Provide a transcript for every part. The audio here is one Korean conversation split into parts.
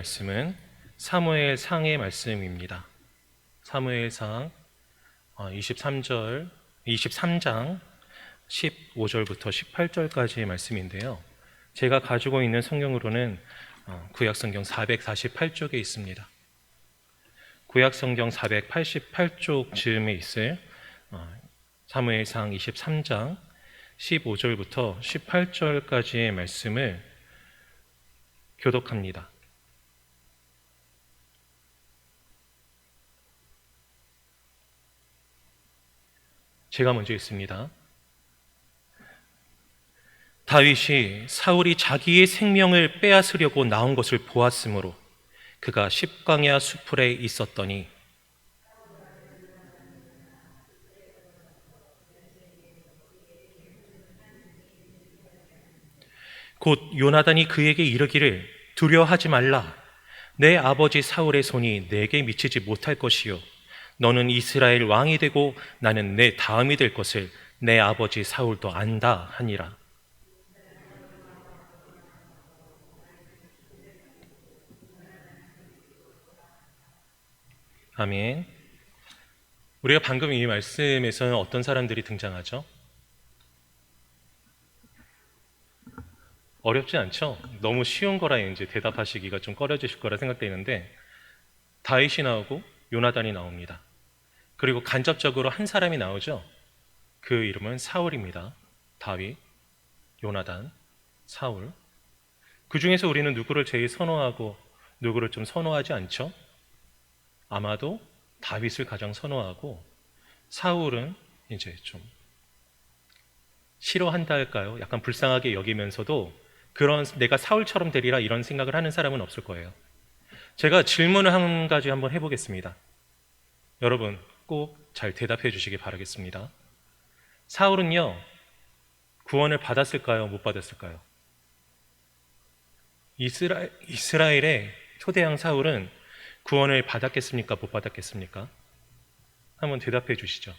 말씀은 사무엘상의 말씀입니다. 사무엘상 23장 15절부터 18절까지의 말씀인데요. 제가 가지고 있는 성경으로는 구약성경 448쪽에 있습니다. 구약성경 488쪽 즈음에 있을 사무엘상 23장 15절부터 18절까지의 말씀을 교독합니다. 제가 먼저 읽습니다. 다윗이 사울이 자기의 생명을 빼앗으려고 나온 것을 보았으므로 그가 십광야 수풀에 있었더니 곧 요나단이 그에게 이르기를 두려워하지 말라. 내 아버지 사울의 손이 내게 미치지 못할 것이요 너는 이스라엘 왕이 되고 나는 내 다음이 될 것을 내 아버지 사울도 안다 하니라. 아멘. 우리가 방금 이 말씀에서는 어떤 사람들이 등장하죠? 어렵지 않죠? 너무 쉬운 거라 이제 대답하시기가 좀 꺼려지실 거라 생각되는데 다윗이 나오고 요나단이 나옵니다. 그리고 간접적으로 한 사람이 나오죠. 그 이름은 사울입니다. 다윗, 요나단, 사울. 그 중에서 우리는 누구를 제일 선호하고 누구를 좀 선호하지 않죠? 아마도 다윗을 가장 선호하고 사울은 이제 좀 싫어한다 할까요? 약간 불쌍하게 여기면서도 그런 내가 사울처럼 되리라 이런 생각을 하는 사람은 없을 거예요. 제가 질문을 한 가지 한번 해보겠습니다. 여러분 꼭 잘 대답해 주시기 바라겠습니다. 사울은요 구원을 받았을까요? 못 받았을까요? 이스라엘의 초대왕 사울은 구원을 받았겠습니까? 못 받았겠습니까? 한번 대답해 주시죠.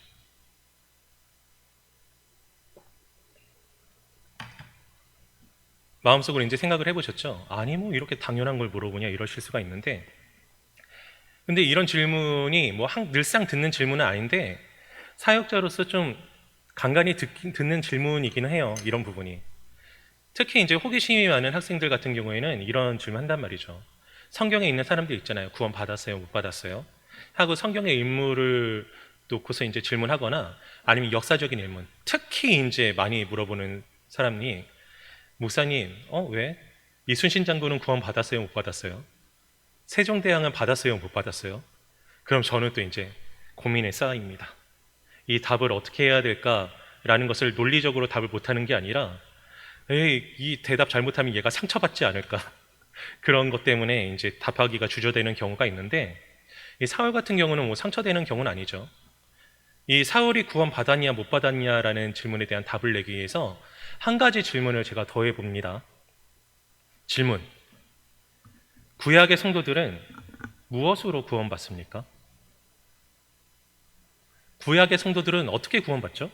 마음속으로 이제 생각을 해보셨죠? 아니 뭐 이렇게 당연한 걸 물어보냐 이러실 수가 있는데 근데 이런 질문이 뭐 늘상 듣는 질문은 아닌데 사역자로서 좀 간간히 듣는 질문이긴 해요. 이런 부분이. 특히 이제 호기심이 많은 학생들 같은 경우에는 이런 질문 한단 말이죠. 성경에 있는 사람들 있잖아요. 구원 받았어요? 못 받았어요? 하고 성경의 인물을 놓고서 이제 질문하거나 아니면 역사적인 인물. 특히 이제 많이 물어보는 사람이 목사님, 왜? 이순신 장군은 구원 받았어요? 못 받았어요? 세종대왕은 받았어요? 못 받았어요? 그럼 저는 또 이제 고민에 쌓입니다. 이 답을 어떻게 해야 될까라는 것을 논리적으로 답을 못하는 게 아니라 이 대답 잘못하면 얘가 상처받지 않을까 그런 것 때문에 이제 답하기가 주저되는 경우가 있는데 이 사울 같은 경우는 뭐 상처되는 경우는 아니죠. 이 사울이 구원 받았냐 못 받았냐라는 질문에 대한 답을 내기 위해서 한 가지 질문을 제가 더해 봅니다. 질문. 구약의 성도들은 무엇으로 구원받습니까? 구약의 성도들은 어떻게 구원받죠?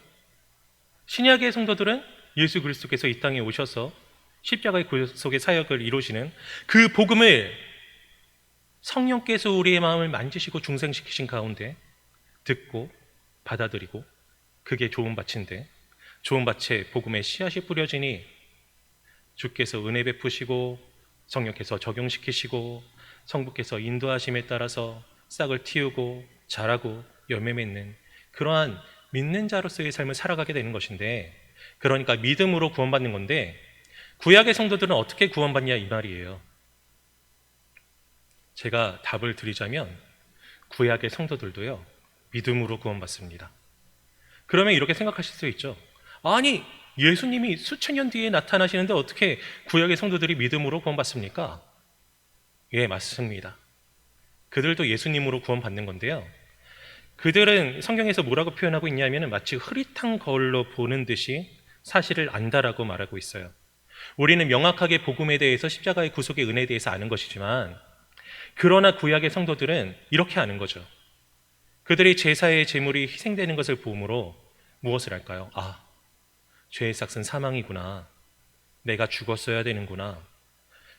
신약의 성도들은 예수 그리스도께서 이 땅에 오셔서 십자가의 구속의 사역을 이루시는 그 복음을 성령께서 우리의 마음을 만지시고 중생시키신 가운데 듣고 받아들이고 그게 좋은 밭인데 좋은 밭에 복음의 씨앗이 뿌려지니 주께서 은혜 베푸시고 성령께서 적용시키시고 성부께서 인도하심에 따라서 싹을 틔우고 자라고 열매 맺는 그러한 믿는 자로서의 삶을 살아가게 되는 것인데 그러니까 믿음으로 구원받는 건데 구약의 성도들은 어떻게 구원받냐 이 말이에요. 제가 답을 드리자면 구약의 성도들도요 믿음으로 구원받습니다. 그러면 이렇게 생각하실 수 있죠. 아니 예수님이 수천 년 뒤에 나타나시는데 어떻게 구약의 성도들이 믿음으로 구원받습니까? 예, 맞습니다. 그들도 예수님으로 구원받는 건데요. 그들은 성경에서 뭐라고 표현하고 있냐면 마치 흐릿한 거울로 보는 듯이 사실을 안다라고 말하고 있어요. 우리는 명확하게 복음에 대해서 십자가의 구속의 은혜에 대해서 아는 것이지만 그러나 구약의 성도들은 이렇게 아는 거죠. 그들의 제사의 제물이 희생되는 것을 보므로 무엇을 할까요? 죄의 삭은 사망이구나. 내가 죽었어야 되는구나.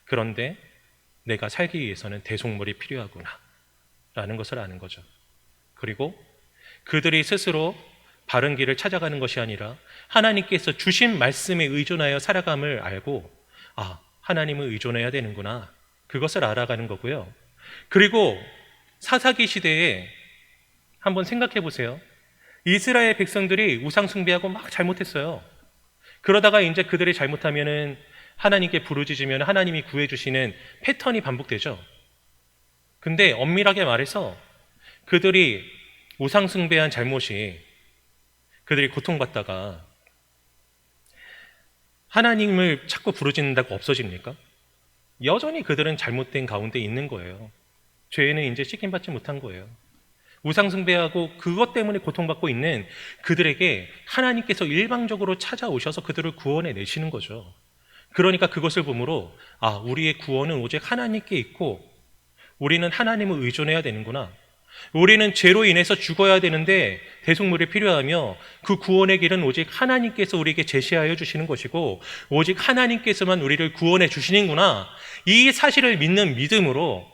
그런데 내가 살기 위해서는 대속물이 필요하구나 라는 것을 아는 거죠. 그리고 그들이 스스로 바른 길을 찾아가는 것이 아니라 하나님께서 주신 말씀에 의존하여 살아감을 알고, 하나님을 의존해야 되는구나, 그것을 알아가는 거고요. 그리고 사사기 시대에 한번 생각해 보세요. 이스라엘 백성들이 우상 숭배하고 막 잘못했어요. 그러다가 이제 그들이 잘못하면은 하나님께 부르짖으면 하나님이 구해주시는 패턴이 반복되죠. 근데 엄밀하게 말해서 그들이 우상 숭배한 잘못이 그들이 고통받다가 하나님을 자꾸 부르짖는다고 없어집니까? 여전히 그들은 잘못된 가운데 있는 거예요. 죄는 이제 씻김받지 못한 거예요. 우상 숭배하고 그것 때문에 고통받고 있는 그들에게 하나님께서 일방적으로 찾아오셔서 그들을 구원해 내시는 거죠. 그러니까 그것을 보므로 우리의 구원은 오직 하나님께 있고 우리는 하나님을 의존해야 되는구나. 우리는 죄로 인해서 죽어야 되는데 대속물이 필요하며 그 구원의 길은 오직 하나님께서 우리에게 제시하여 주시는 것이고 오직 하나님께서만 우리를 구원해 주시는구나. 이 사실을 믿는 믿음으로,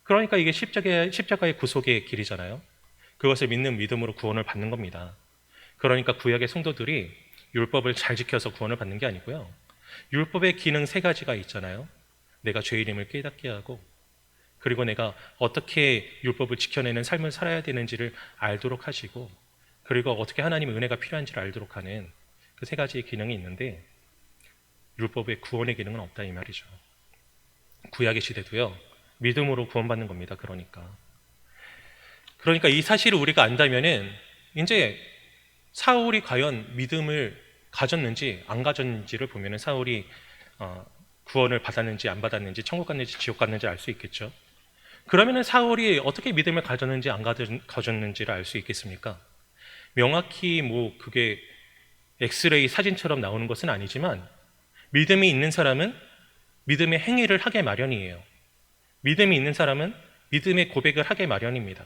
그러니까 이게 십자가의 구속의 길이잖아요. 그것을 믿는 믿음으로 구원을 받는 겁니다. 그러니까 구약의 성도들이 율법을 잘 지켜서 구원을 받는 게 아니고요. 율법의 기능 3가지가 있잖아요. 내가 죄인임을 깨닫게 하고, 그리고 내가 어떻게 율법을 지켜내는 삶을 살아야 되는지를 알도록 하시고, 그리고 어떻게 하나님의 은혜가 필요한지를 알도록 하는 그 3가지의 기능이 있는데, 율법의 구원의 기능은 없다 이 말이죠. 구약의 시대도요, 믿음으로 구원받는 겁니다. 그러니까 이 사실을 우리가 안다면은 이제 사울이 과연 믿음을 가졌는지 안 가졌는지를 보면은 사울이 구원을 받았는지 안 받았는지 천국 갔는지 지옥 갔는지 알 수 있겠죠. 그러면은 사울이 어떻게 믿음을 가졌는지 안 가졌는지를 알 수 있겠습니까? 명확히 그게 엑스레이 사진처럼 나오는 것은 아니지만 믿음이 있는 사람은 믿음의 행위를 하게 마련이에요. 믿음이 있는 사람은 믿음의 고백을 하게 마련입니다.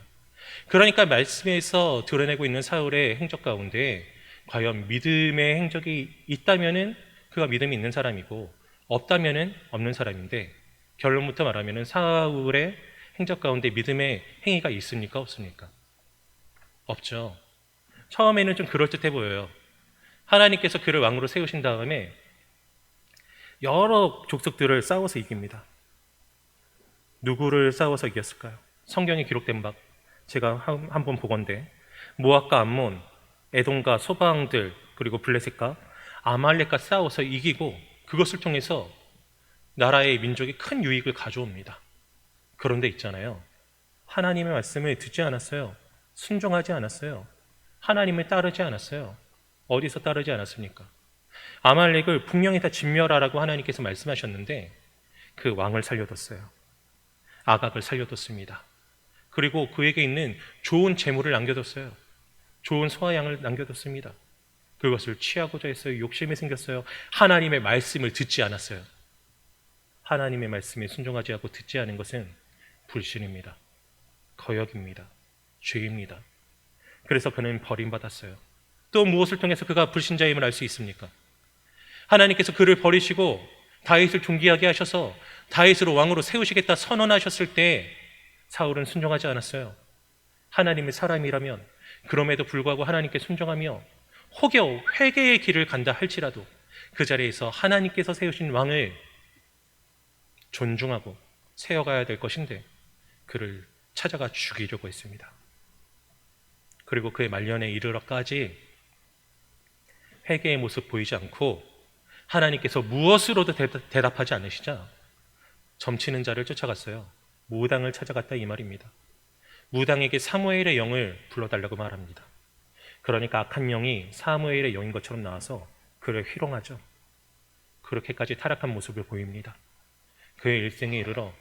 그러니까 말씀에서 드러내고 있는 사울의 행적 가운데 과연 믿음의 행적이 있다면은 그가 믿음이 있는 사람이고 없다면은 없는 사람인데, 결론부터 말하면은 사울의 행적 가운데 믿음의 행위가 있습니까? 없습니까? 없죠. 처음에는 좀 그럴듯해 보여요. 하나님께서 그를 왕으로 세우신 다음에 여러 족속들을 싸워서 이깁니다. 누구를 싸워서 이겼을까요? 성경에 기록된 바 제가 한번 보건대 모압과 암몬, 에돔과 소방들, 그리고 블레셋과 아말렉과 싸워서 이기고 그것을 통해서 나라의 민족이 큰 유익을 가져옵니다. 그런데 있잖아요, 하나님의 말씀을 듣지 않았어요. 순종하지 않았어요. 하나님을 따르지 않았어요. 어디서 따르지 않았습니까? 아말렉을 분명히 다 진멸하라고 하나님께서 말씀하셨는데 그 왕을 살려뒀어요. 아각을 살려뒀습니다. 그리고 그에게 있는 좋은 재물을 남겨뒀어요. 좋은 소와 양을 남겨뒀습니다. 그것을 취하고자 했어요. 욕심이 생겼어요. 하나님의 말씀을 듣지 않았어요. 하나님의 말씀에 순종하지 않고 듣지 않은 것은 불신입니다. 거역입니다. 죄입니다. 그래서 그는 버림받았어요. 또 무엇을 통해서 그가 불신자임을 알 수 있습니까? 하나님께서 그를 버리시고 다윗을 존귀하게 하셔서 다윗으로 왕으로 세우시겠다 선언하셨을 때 사울은 순종하지 않았어요. 하나님의 사람이라면 그럼에도 불구하고 하나님께 순종하며 혹여 회개의 길을 간다 할지라도 그 자리에서 하나님께서 세우신 왕을 존중하고 세워가야 될 것인데 그를 찾아가 죽이려고 했습니다. 그리고 그의 말년에 이르러까지 회개의 모습 보이지 않고 하나님께서 무엇으로도 대답하지 않으시자 점치는 자를 쫓아갔어요. 무당을 찾아갔다 이 말입니다. 무당에게 사무엘의 영을 불러달라고 말합니다. 그러니까 악한 영이 사무엘의 영인 것처럼 나와서 그를 희롱하죠. 그렇게까지 타락한 모습을 보입니다. 그의 일생에 이르러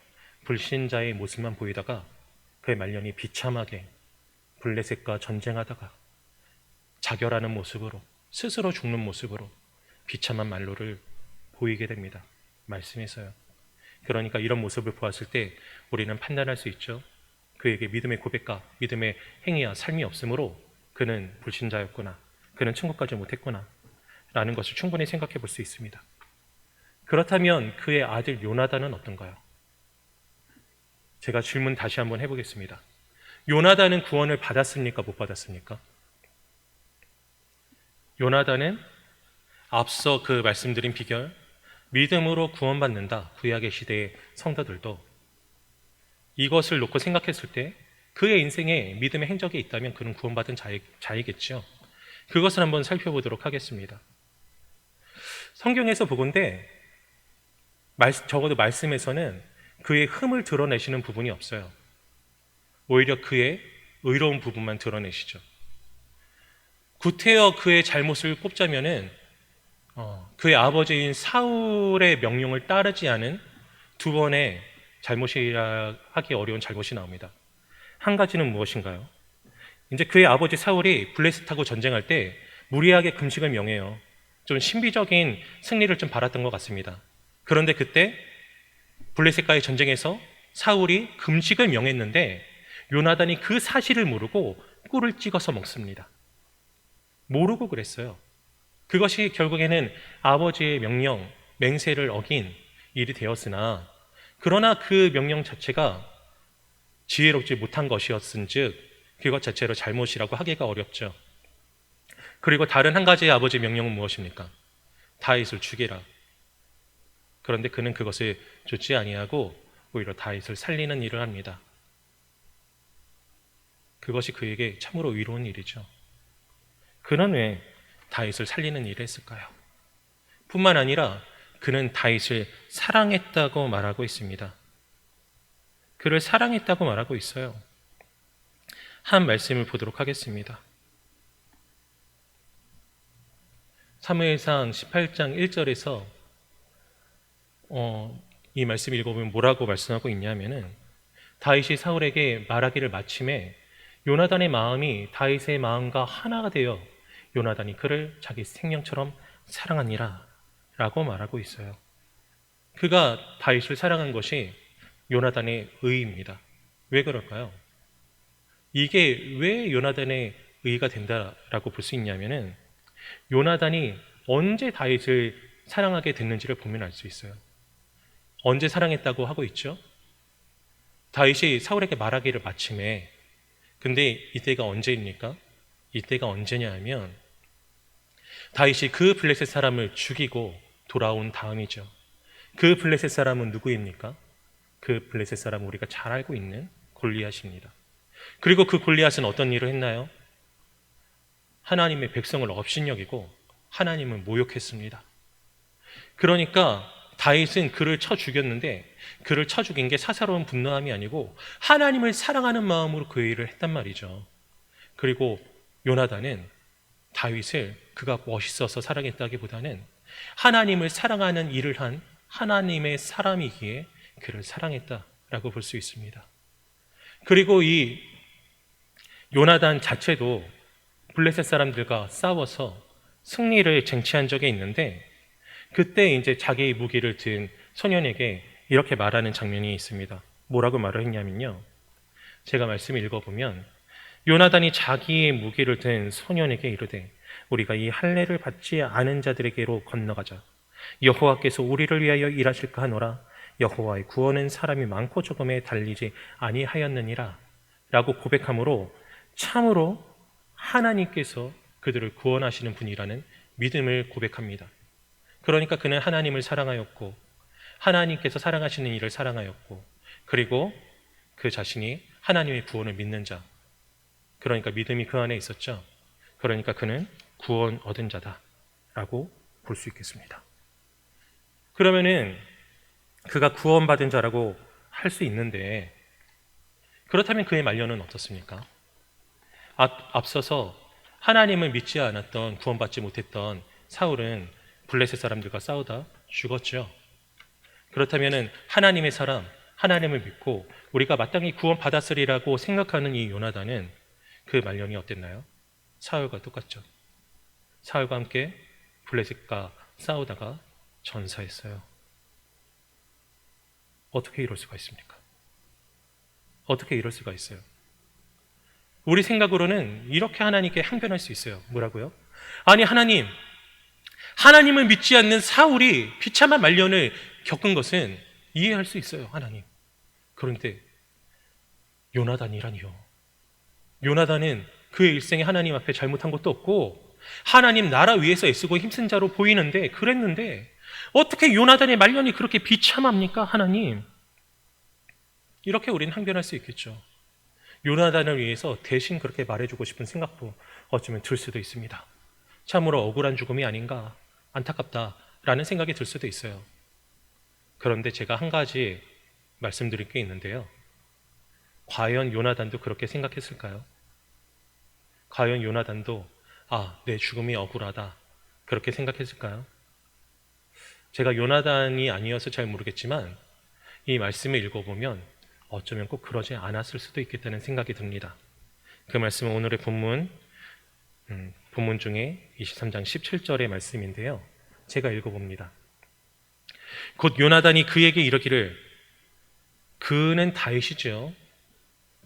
불신자의 모습만 보이다가 그의 말년이 비참하게 블레셋과 전쟁하다가 자결하는 모습으로, 스스로 죽는 모습으로 비참한 말로를 보이게 됩니다. 말씀에서요. 그러니까 이런 모습을 보았을 때 우리는 판단할 수 있죠. 그에게 믿음의 고백과 믿음의 행위와 삶이 없으므로 그는 불신자였구나, 그는 천국 가지 못했구나 라는 것을 충분히 생각해 볼 수 있습니다. 그렇다면 그의 아들 요나단은 어떤가요? 제가 질문 다시 한번 해보겠습니다. 요나단은 구원을 받았습니까? 못 받았습니까? 요나단은 앞서 그 말씀드린 비결, 믿음으로 구원받는다. 구약의 시대의 성도들도 이것을 놓고 생각했을 때 그의 인생에 믿음의 행적이 있다면 그는 구원받은 자이겠죠. 그것을 한번 살펴보도록 하겠습니다. 성경에서 보건대 적어도 말씀에서는 그의 흠을 드러내시는 부분이 없어요. 오히려 그의 의로운 부분만 드러내시죠. 구태여 그의 잘못을 꼽자면은 그의 아버지인 사울의 명령을 따르지 않은 두 번의 잘못이라 하기 어려운 잘못이 나옵니다. 한 가지는 무엇인가요? 이제 그의 아버지 사울이 블레셋하고 전쟁할 때 무리하게 금식을 명해요. 좀 신비적인 승리를 좀 바랐던 것 같습니다. 그런데 그때 블레셋과의 전쟁에서 사울이 금식을 명했는데 요나단이 그 사실을 모르고 꿀을 찍어서 먹습니다. 모르고 그랬어요. 그것이 결국에는 아버지의 명령, 맹세를 어긴 일이 되었으나 그러나 그 명령 자체가 지혜롭지 못한 것이었은즉 그것 자체로 잘못이라고 하기가 어렵죠. 그리고 다른 한 가지의 아버지의 명령은 무엇입니까? 다윗을 죽이라. 그런데 그는 그것을 좋지 아니하고 오히려 다윗을 살리는 일을 합니다. 그것이 그에게 참으로 위로운 일이죠. 그는 왜 다윗을 살리는 일을 했을까요? 뿐만 아니라 그는 다윗을 사랑했다고 말하고 있습니다. 그를 사랑했다고 말하고 있어요. 한 말씀을 보도록 하겠습니다. 사무엘상 18장 1절에서 이 말씀 읽어보면 뭐라고 말씀하고 있냐면은 다윗이 사울에게 말하기를 마침에 요나단의 마음이 다윗의 마음과 하나가 되어 요나단이 그를 자기 생명처럼 사랑하니라 라고 말하고 있어요. 그가 다윗을 사랑한 것이 요나단의 의입니다. 왜 그럴까요? 이게 왜 요나단의 의가 된다라고 볼 수 있냐면은 요나단이 언제 다윗을 사랑하게 됐는지를 보면 알 수 있어요. 언제 사랑했다고 하고 있죠? 다윗이 사울에게 말하기를 마침에 근데 이때가 언제입니까? 이때가 언제냐 하면 다윗이 그 블레셋 사람을 죽이고 돌아온 다음이죠. 그 블레셋 사람은 누구입니까? 그 블레셋 사람은 우리가 잘 알고 있는 골리앗입니다. 그리고 그 골리앗은 어떤 일을 했나요? 하나님의 백성을 업신여기고 하나님을 모욕했습니다. 그러니까 다윗은 그를 쳐 죽였는데 그를 쳐 죽인 게 사사로운 분노함이 아니고 하나님을 사랑하는 마음으로 그 일을 했단 말이죠. 그리고 요나단은 다윗을 그가 멋있어서 사랑했다기보다는 하나님을 사랑하는 일을 한 하나님의 사람이기에 그를 사랑했다라고 볼 수 있습니다. 그리고 이 요나단 자체도 블레셋 사람들과 싸워서 승리를 쟁취한 적이 있는데 그때 이제 자기의 무기를 든 소년에게 이렇게 말하는 장면이 있습니다. 뭐라고 말을 했냐면요. 제가 말씀을 읽어보면 요나단이 자기의 무기를 든 소년에게 이르되 우리가 이 할례를 받지 않은 자들에게로 건너가자. 여호와께서 우리를 위하여 일하실까 하노라. 여호와의 구원은 사람이 많고 조금에 달리지 아니하였느니라 라고 고백함으로 참으로 하나님께서 그들을 구원하시는 분이라는 믿음을 고백합니다. 그러니까 그는 하나님을 사랑하였고 하나님께서 사랑하시는 이를 사랑하였고 그리고 그 자신이 하나님의 구원을 믿는 자, 그러니까 믿음이 그 안에 있었죠. 그러니까 그는 구원 얻은 자다라고 볼 수 있겠습니다. 그러면은 그가 구원받은 자라고 할 수 있는데 그렇다면 그의 말년은 어떻습니까? 앞서서 하나님을 믿지 않았던 구원받지 못했던 사울은 블레셋 사람들과 싸우다 죽었죠. 그렇다면 하나님의 사람, 하나님을 믿고 우리가 마땅히 구원받았으리라고 생각하는 이 요나단은 그 말년이 어땠나요? 사울과 똑같죠. 사울과 함께 블레셋과 싸우다가 전사했어요. 어떻게 이럴 수가 있습니까? 어떻게 이럴 수가 있어요? 우리 생각으로는 이렇게 하나님께 항변할 수 있어요. 뭐라고요? 아니 하나님을 믿지 않는 사울이 비참한 말년을 겪은 것은 이해할 수 있어요. 하나님. 그런데 요나단이라니요. 요나단은 그의 일생에 하나님 앞에 잘못한 것도 없고 하나님 나라 위에서 애쓰고 힘쓴 자로 보이는데 그랬는데 어떻게 요나단의 말년이 그렇게 비참합니까? 하나님. 이렇게 우리는 항변할 수 있겠죠. 요나단을 위해서 대신 그렇게 말해주고 싶은 생각도 어쩌면 들 수도 있습니다. 참으로 억울한 죽음이 아닌가, 안타깝다라는 생각이 들 수도 있어요. 그런데 제가 한 가지 말씀드릴 게 있는데요. 과연 요나단도 그렇게 생각했을까요? 과연 요나단도 내 죽음이 억울하다 그렇게 생각했을까요? 제가 요나단이 아니어서 잘 모르겠지만 이 말씀을 읽어보면 어쩌면 꼭 그러지 않았을 수도 있겠다는 생각이 듭니다. 그 말씀은 오늘의 본문 중에 23장 17절의 말씀인데요. 제가 읽어봅니다. 곧 요나단이 그에게 이르기를, 그는 다윗이죠.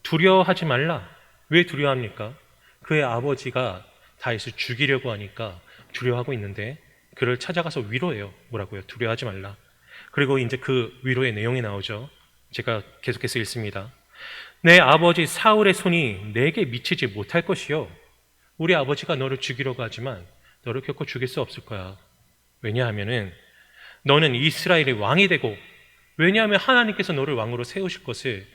두려워하지 말라. 왜 두려워합니까? 그의 아버지가 다윗을 죽이려고 하니까 두려워하고 있는데 그를 찾아가서 위로해요. 뭐라고요? 두려워하지 말라. 그리고 이제 그 위로의 내용이 나오죠. 제가 계속해서 읽습니다. 내 아버지 사울의 손이 내게 미치지 못할 것이요. 우리 아버지가 너를 죽이려고 하지만 너를 결코 죽일 수 없을 거야. 왜냐하면은 너는 이스라엘의 왕이 되고, 왜냐하면 하나님께서 너를 왕으로 세우실 것을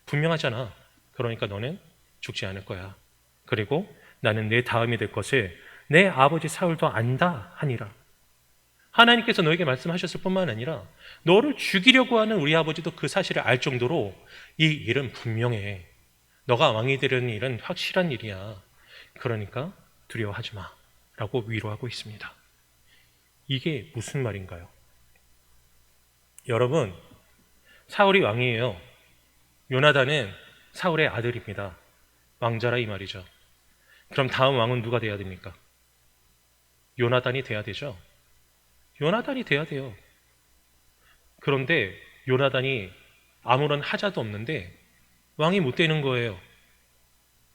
분명하잖아. 그러니까 너는 죽지 않을 거야. 그리고 나는 내 다음이 될 것을 내 아버지 사울도 안다 하니라. 하나님께서 너에게 말씀하셨을 뿐만 아니라 너를 죽이려고 하는 우리 아버지도 그 사실을 알 정도로 이 일은 분명해. 너가 왕이 되려는 일은 확실한 일이야. 그러니까 두려워하지 마 라고 위로하고 있습니다. 이게 무슨 말인가요? 여러분, 사울이 왕이에요. 요나단은 사울의 아들입니다. 왕자라 이 말이죠. 그럼 다음 왕은 누가 돼야 됩니까? 요나단이 돼야 되죠. 요나단이 돼야 돼요. 그런데 요나단이 아무런 하자도 없는데 왕이 못 되는 거예요.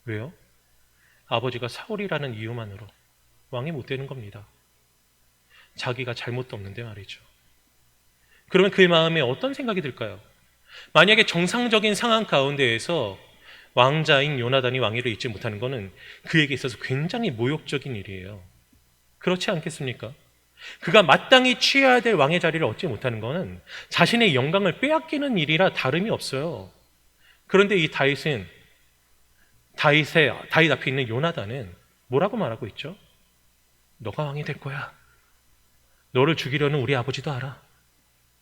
왜요? 아버지가 사울이라는 이유만으로 왕이 못 되는 겁니다. 자기가 잘못도 없는데 말이죠. 그러면 그의 마음에 어떤 생각이 들까요? 만약에 정상적인 상황 가운데에서 왕자인 요나단이 왕위를 잇지 못하는 것은 그에게 있어서 굉장히 모욕적인 일이에요. 그렇지 않겠습니까? 그가 마땅히 취해야 될 왕의 자리를 얻지 못하는 것은 자신의 영광을 빼앗기는 일이라 다름이 없어요. 그런데 이 다윗 앞에 있는 요나단은 뭐라고 말하고 있죠? 너가 왕이 될 거야. 너를 죽이려는 우리 아버지도 알아.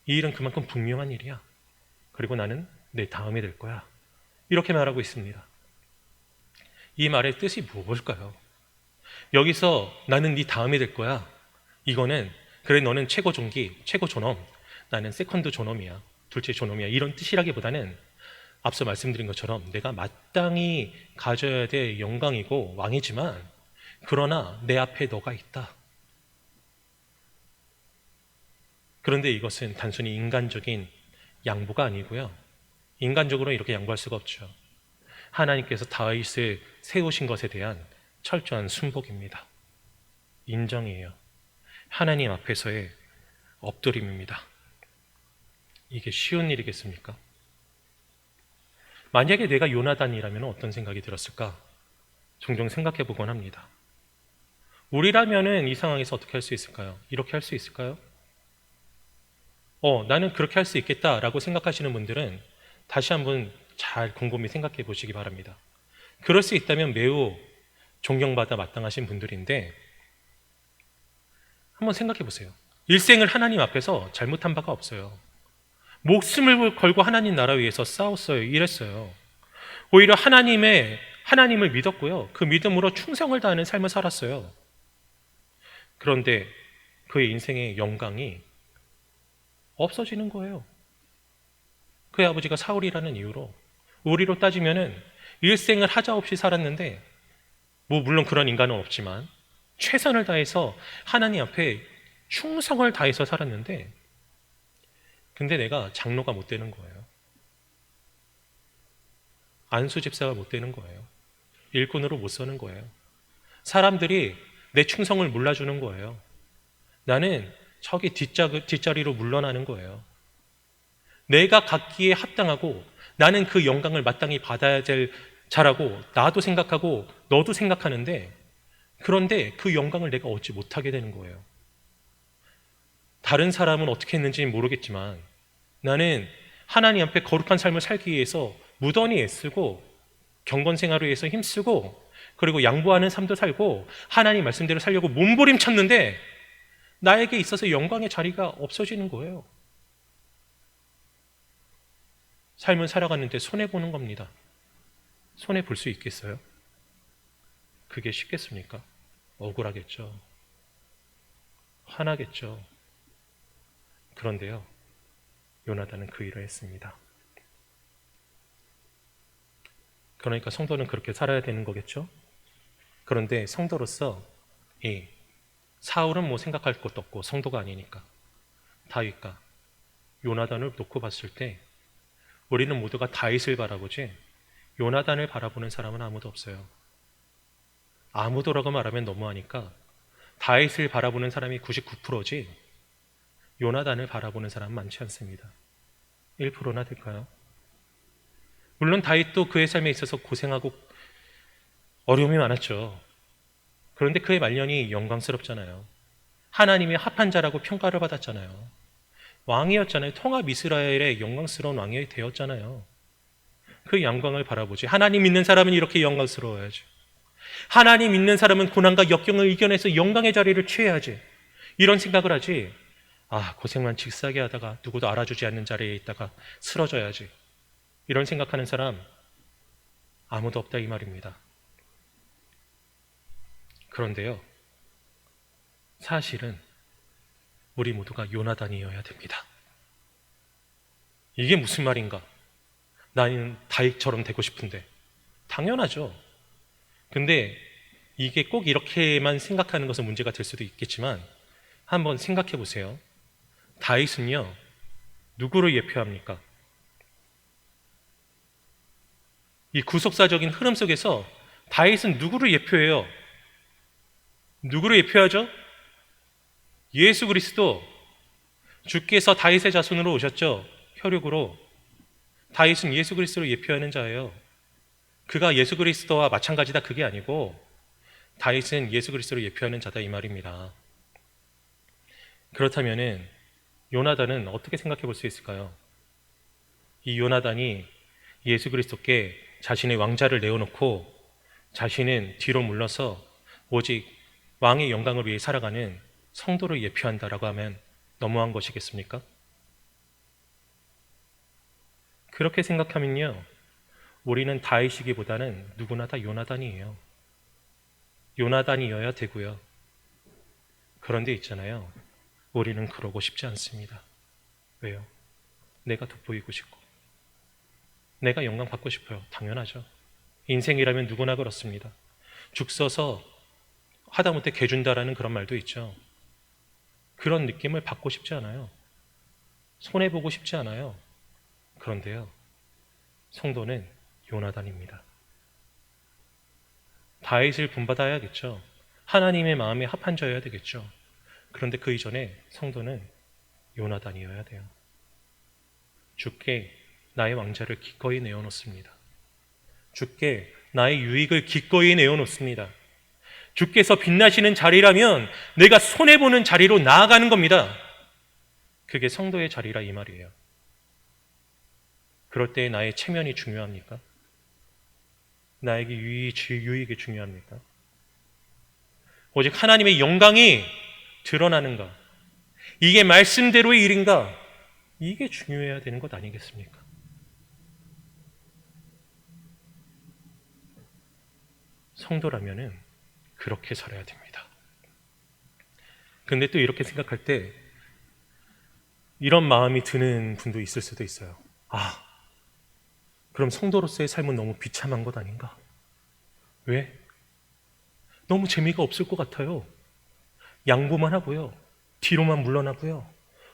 이 일은 그만큼 분명한 일이야. 그리고 나는 내 다음이 될 거야. 이렇게 말하고 있습니다. 이 말의 뜻이 무엇일까요? 여기서 나는 네 다음이 될 거야. 이거는 그래 너는 최고 존귀, 최고 존엄, 나는 세컨드 존엄이야, 둘째 존엄이야, 이런 뜻이라기보다는 앞서 말씀드린 것처럼 내가 마땅히 가져야 될 영광이고 왕이지만 그러나 내 앞에 너가 있다. 그런데 이것은 단순히 인간적인 양보가 아니고요. 인간적으로 이렇게 양보할 수가 없죠. 하나님께서 다윗을 세우신 것에 대한 철저한 순복입니다. 인정이에요. 하나님 앞에서의 엎드림입니다. 이게 쉬운 일이겠습니까? 만약에 내가 요나단이라면 어떤 생각이 들었을까? 종종 생각해 보곤 합니다. 우리라면은 이 상황에서 어떻게 할 수 있을까요? 이렇게 할 수 있을까요? 나는 그렇게 할 수 있겠다라고 생각하시는 분들은 다시 한번 잘 곰곰이 생각해 보시기 바랍니다. 그럴 수 있다면 매우 존경받아 마땅하신 분들인데 한번 생각해 보세요. 일생을 하나님 앞에서 잘못한 바가 없어요. 목숨을 걸고 하나님 나라 위해서 싸웠어요. 일했어요. 오히려 하나님을 믿었고요. 그 믿음으로 충성을 다하는 삶을 살았어요. 그런데 그의 인생의 영광이 없어지는 거예요. 그의 아버지가 사울이라는 이유로, 우리로 따지면은 일생을 하자 없이 살았는데, 물론 그런 인간은 없지만 최선을 다해서 하나님 앞에 충성을 다해서 살았는데, 근데 내가 장로가 못 되는 거예요. 안수 집사가 못 되는 거예요. 일꾼으로 못 서는 거예요. 사람들이 내 충성을 몰라주는 거예요. 나는 저기 뒷자리로 물러나는 거예요. 내가 갖기에 합당하고 나는 그 영광을 마땅히 받아야 될 자라고 나도 생각하고 너도 생각하는데, 그런데 그 영광을 내가 얻지 못하게 되는 거예요. 다른 사람은 어떻게 했는지는 모르겠지만 나는 하나님 앞에 거룩한 삶을 살기 위해서 무던히 애쓰고 경건 생활을 위해서 힘쓰고 그리고 양보하는 삶도 살고 하나님 말씀대로 살려고 몸부림쳤는데 나에게 있어서 영광의 자리가 없어지는 거예요. 삶을 살아가는데 손해보는 겁니다. 손해볼 수 있겠어요? 그게 쉽겠습니까? 억울하겠죠. 화나겠죠. 그런데요, 요나단은 그 일을 했습니다. 그러니까 성도는 그렇게 살아야 되는 거겠죠? 그런데 성도로서 사울은 뭐 생각할 것도 없고 성도가 아니니까 다윗과 요나단을 놓고 봤을 때 우리는 모두가 다윗을 바라보지 요나단을 바라보는 사람은 아무도 없어요. 아무도라고 말하면 너무하니까 다윗을 바라보는 사람이 99%지 요나단을 바라보는 사람은 많지 않습니다. 1%나 될까요? 물론 다윗도 그의 삶에 있어서 고생하고 어려움이 많았죠. 그런데 그의 말년이 영광스럽잖아요. 하나님의 합한 자라고 평가를 받았잖아요. 왕이었잖아요. 통합 이스라엘의 영광스러운 왕이 되었잖아요. 그 영광을 바라보지. 하나님 믿는 사람은 이렇게 영광스러워야지. 하나님 믿는 사람은 고난과 역경을 이겨내서 영광의 자리를 취해야지. 이런 생각을 하지. 고생만 직사게 하다가 누구도 알아주지 않는 자리에 있다가 쓰러져야지. 이런 생각하는 사람 아무도 없다 이 말입니다. 그런데요, 사실은 우리 모두가 요나단이어야 됩니다. 이게 무슨 말인가? 나는 다윗처럼 되고 싶은데. 당연하죠. 근데 이게 꼭 이렇게만 생각하는 것은 문제가 될 수도 있겠지만 한번 생각해 보세요. 다윗은요, 누구를 예표합니까? 이 구속사적인 흐름 속에서 다윗은 누구를 예표해요? 누구를 예표하죠? 예수 그리스도. 주께서 다윗의 자손으로 오셨죠. 혈육으로. 다윗은 예수 그리스도를 예표하는 자예요. 그가 예수 그리스도와 마찬가지다 그게 아니고 다윗은 예수 그리스도를 예표하는 자다 이 말입니다. 그렇다면은 요나단은 어떻게 생각해 볼 수 있을까요? 이 요나단이 예수 그리스도께 자신의 왕자를 내어놓고 자신은 뒤로 물러서 오직 왕의 영광을 위해 살아가는 성도를 예표한다라고 하면 너무한 것이겠습니까? 그렇게 생각하면요, 우리는 다윗이기보다는 누구나 다 요나단이에요. 요나단이어야 되고요. 그런데 있잖아요, 우리는 그러고 싶지 않습니다. 왜요? 내가 돋보이고 싶고 내가 영광 받고 싶어요. 당연하죠. 인생이라면 누구나 그렇습니다. 죽 서서 하다못해 개준다라는 그런 말도 있죠. 그런 느낌을 받고 싶지 않아요. 손해보고 싶지 않아요. 그런데요, 성도는 요나단입니다. 다윗을 본받아야겠죠. 하나님의 마음에 합한 자여야 되겠죠. 그런데 그 이전에 성도는 요나단이어야 돼요. 주께 나의 왕자를 기꺼이 내어놓습니다. 주께 나의 유익을 기꺼이 내어놓습니다. 주께서 빛나시는 자리라면 내가 손해보는 자리로 나아가는 겁니다. 그게 성도의 자리라 이 말이에요. 그럴 때 나의 체면이 중요합니까? 나에게 유익이 중요합니까? 오직 하나님의 영광이 드러나는가? 이게 말씀대로의 일인가? 이게 중요해야 되는 것 아니겠습니까? 성도라면은 그렇게 살아야 됩니다. 근데 또 이렇게 생각할 때 이런 마음이 드는 분도 있을 수도 있어요. 그럼 성도로서의 삶은 너무 비참한 것 아닌가? 왜? 너무 재미가 없을 것 같아요. 양보만 하고요. 뒤로만 물러나고요.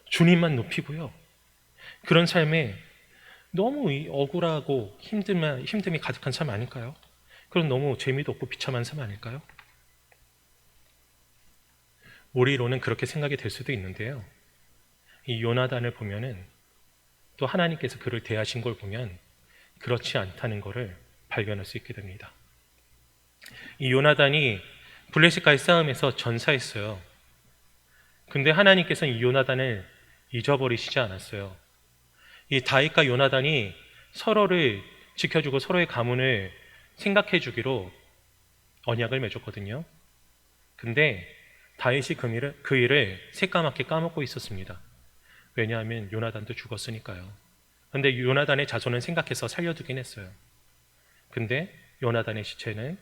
주님만 높이고요. 그런 삶에 너무 억울하고 힘듦이 가득한 삶 아닐까요? 그럼 너무 재미도 없고 비참한 삶 아닐까요? 우리로는 그렇게 생각이 될 수도 있는데요. 이 요나단을 보면은 또 하나님께서 그를 대하신 걸 보면 그렇지 않다는 것을 발견할 수 있게 됩니다. 이 요나단이 블레셋과의 싸움에서 전사했어요. 근데 하나님께서는 이 요나단을 잊어버리시지 않았어요. 이 다윗과 요나단이 서로를 지켜주고 서로의 가문을 생각해 주기로 언약을 맺었거든요. 근데 다윗이 그 일을 새까맣게 까먹고 있었습니다. 왜냐하면 요나단도 죽었으니까요. 근데 요나단의 자손은 생각해서 살려두긴 했어요. 근데 요나단의 시체는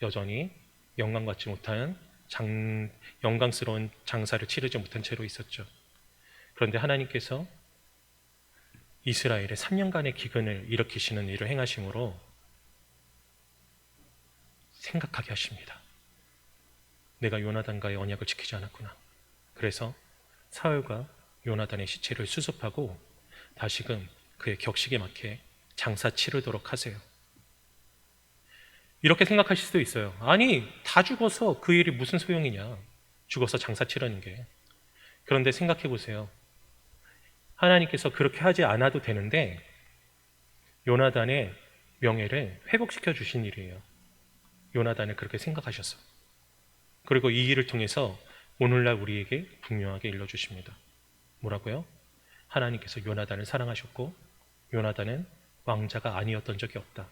여전히 영광받지 못한 영광스러운 장사를 치르지 못한 채로 있었죠. 그런데 하나님께서 이스라엘의 3년간의 기근을 일으키시는 일을 행하심으로 생각하게 하십니다. 내가 요나단과의 언약을 지키지 않았구나. 그래서 사울과 요나단의 시체를 수습하고 다시금 그의 격식에 맞게 장사 치르도록 하세요. 이렇게 생각하실 수도 있어요. 아니, 다 죽어서 그 일이 무슨 소용이냐. 죽어서 장사 치르는 게. 그런데 생각해 보세요. 하나님께서 그렇게 하지 않아도 되는데 요나단의 명예를 회복시켜 주신 일이에요. 요나단을 그렇게 생각하셨어. 그리고 이 일을 통해서 오늘날 우리에게 분명하게 일러주십니다. 뭐라고요? 하나님께서 요나단을 사랑하셨고 요나단은 왕자가 아니었던 적이 없다.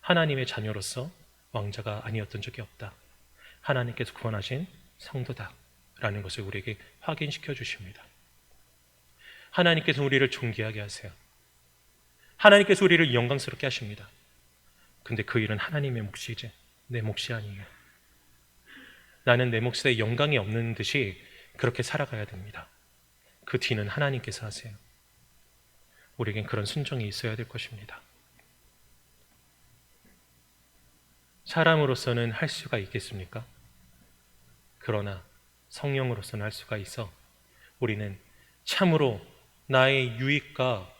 하나님의 자녀로서 왕자가 아니었던 적이 없다. 하나님께서 구원하신 성도다 라는 것을 우리에게 확인시켜 주십니다. 하나님께서 우리를 존귀하게 하세요. 하나님께서 우리를 영광스럽게 하십니다. 근데 그 일은 하나님의 몫이지 내 몫이 아니에요. 나는 내 몫에 영광이 없는 듯이 그렇게 살아가야 됩니다. 그 뒤는 하나님께서 하세요. 우리에겐 그런 순종이 있어야 될 것입니다. 사람으로서는 할 수가 있겠습니까? 그러나 성령으로서는 할 수가 있어 우리는 참으로 나의 유익과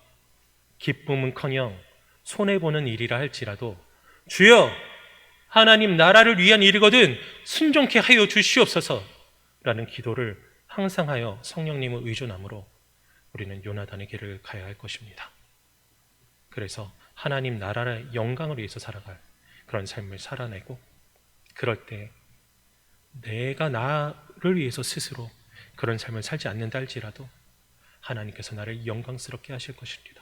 기쁨은커녕 손해보는 일이라 할지라도 주여 하나님 나라를 위한 일이거든 순종케 하여 주시옵소서 라는 기도를 항상 하여 성령님을 의존함으로 우리는 요나단의 길을 가야 할 것입니다. 그래서 하나님 나라의 영광을 위해서 살아갈 그런 삶을 살아내고 그럴 때 내가 나를 위해서 스스로 그런 삶을 살지 않는다 할지라도 하나님께서 나를 영광스럽게 하실 것입니다.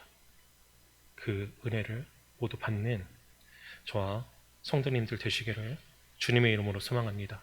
그 은혜를 모두 받는 저와 성도님들 되시기를 주님의 이름으로 소망합니다.